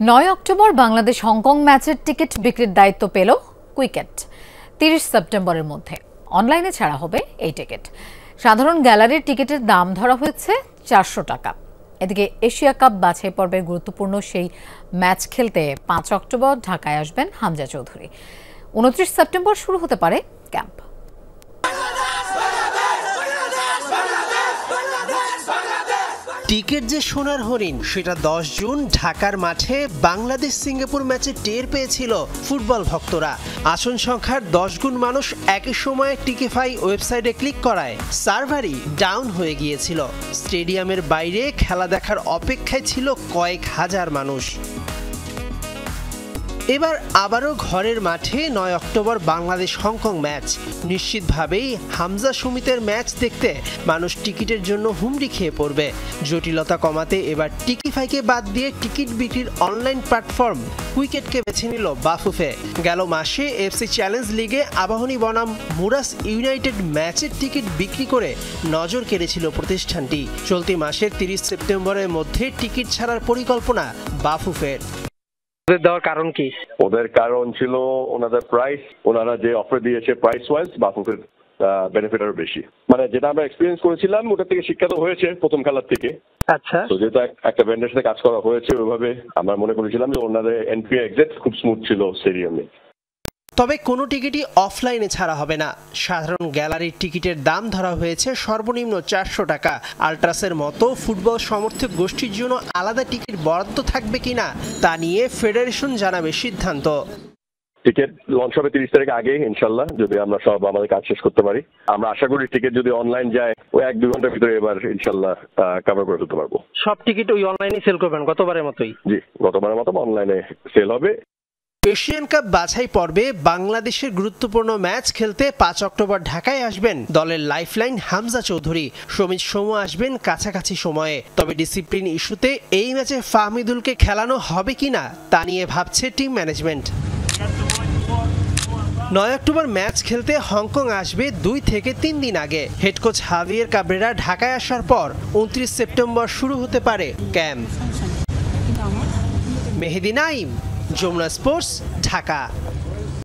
9 October Bangladesh Hong Kong ম্যাচের ticket বিক্রির দায়িত্ব পেল কুইকেট। 30 সেপ্টেম্বরের মধ্যে অনলাইনে ছাড়া হবে এই টিকিট। সাধারণ গ্যালারির টিকিটের দাম ধরা হয়েছে 400 টাকা। এদিকে এশিয়া কাপ বাছাই পর্বের গুরুত্বপূর্ণ সেই ম্যাচ খেলতে 5 অক্টোবর ঢাকায় আসবেন হামজা চৌধুরী। 29 সেপ্টেম্বর শুরু হতে পারে ক্যাম্প। টিকিট যে সোনার হরিণ সেটা 10 জুন ঢাকার মাঠে বাংলাদেশ সিঙ্গাপুর ম্যাচে টের পেয়েছিল ফুটবল ভক্তরা। আসন সংখ্যার 10 গুণ মানুষ একই সময়ে টিকিফাই ওয়েবসাইটে ক্লিক করায় সার্ভারই ডাউন হয়ে গিয়েছিল। স্টেডিয়ামের বাইরে খেলা দেখার অপেক্ষায় ছিল কয়েক হাজার মানুষ। এবার আবারও ঘরের মাঠে 9 অক্টোবর বাংলাদেশ হংকং ম্যাচ। নিশ্চিতভাবেই হামজা সুমিতের ম্যাচ দেখতে মানুষ টিকিটের জন্য হুমড়ি খেয়ে পড়বে। জটিলতা কমাতে এবার টিকিফাইকে বাদ দিয়ে টিকিট বিক্রির অনলাইন প্ল্যাটফর্ম কুইকেটকে বেছে নিল বাফুফে। গেল মাসে এফসি চ্যালেঞ্জ লিগে আবাহনী বনাম মুরাস ইউনাইটেড ম্যাচের টিকিট বিক্রি করে নজর কেড়েছিল প্রতিষ্ঠানটি। চলতি মাসের 30 সেপ্টেম্বরের মধ্যে টিকিট ছাড়ার পরিকল্পনা বাফুফের। দেওয়ার কারণ কি? ওদের কারণ ছিল ওনাদের প্রাইস, ওনারা যে অফার দিয়েছে প্রাইস ওয়াইজ বাফুফের বেনিফিট আরো বেশি। মানে যেটা আমরা এক্সপিরিয়েন্স করেছিলাম ওটা থেকে শিক্ষা তো হয়েছে প্রথম খেলার থেকে। আচ্ছা, তো যেহেতু একটা ভেন্ডারের সাথে কাজ করা হয়েছে ওইভাবে আমরা মনে করেছিলাম যে ওনাদের এন্ট্রি এক্সিট খুব স্মুথ ছিল স্টেডিয়ামে। তবে কোনো টিকিটই অফলাইনে ছাড়া হবে না। সাধারণ গ্যালারির টিকিটের দাম ধরা হয়েছে সর্বনিম্ন 400 টাকা। আল্ট্রাসের মতো ফুটবল সমর্থক গোষ্ঠীর জন্য আলাদা টিকিট বরাদ্দ থাকবে কিনা তা নিয়ে ফেডারেশন জানাবে সিদ্ধান্ত। টিকিট লঞ্চ হবে 30 তারিখ আগে ইনশাল্লাহ, যদি আমরা সব আমাদের কাজ শেষ করতে পারি। আমরা আশা করি টিকিট যদি অনলাইন যায় ওই 1-2 ঘন্টার ভিতরে এবার ইনশাল্লাহ কভার করে ফেলতে পারবো। সব টিকিট ওই অনলাইনে সেল করবেন গতবারের মতোই? জি, গতবারের মতো অনলাইনে সেল হবে। এশিয়ান কাপ বাছাই পর্বে বাংলাদেশের গুরুত্বপূর্ণ ম্যাচ খেলতে 5 অক্টোবর ঢাকায় আসবেন দলের লাইফলাইন হামজা চৌধুরী। সমিত সমু আসবেন কাছাকাছি সময়ে। তবে ডিসিপ্লিন ইস্যুতে এই ম্যাচে ফাহমিদুলকে খেলানো হবে কিনা তা নিয়ে ভাবছে টিম ম্যানেজমেন্ট। 9 অক্টোবর ম্যাচ খেলতে হংকং আসবে 2 থেকে 3 দিন আগে। হেড কোচ হাভিয়ের কাবরেরা ঢাকায় আসার পর 29 সেপ্টেম্বর শুরু হতে পারে ক্যাম্প। মেহেদি নাইম, যমুনা স্পোর্টস, ঢাকা।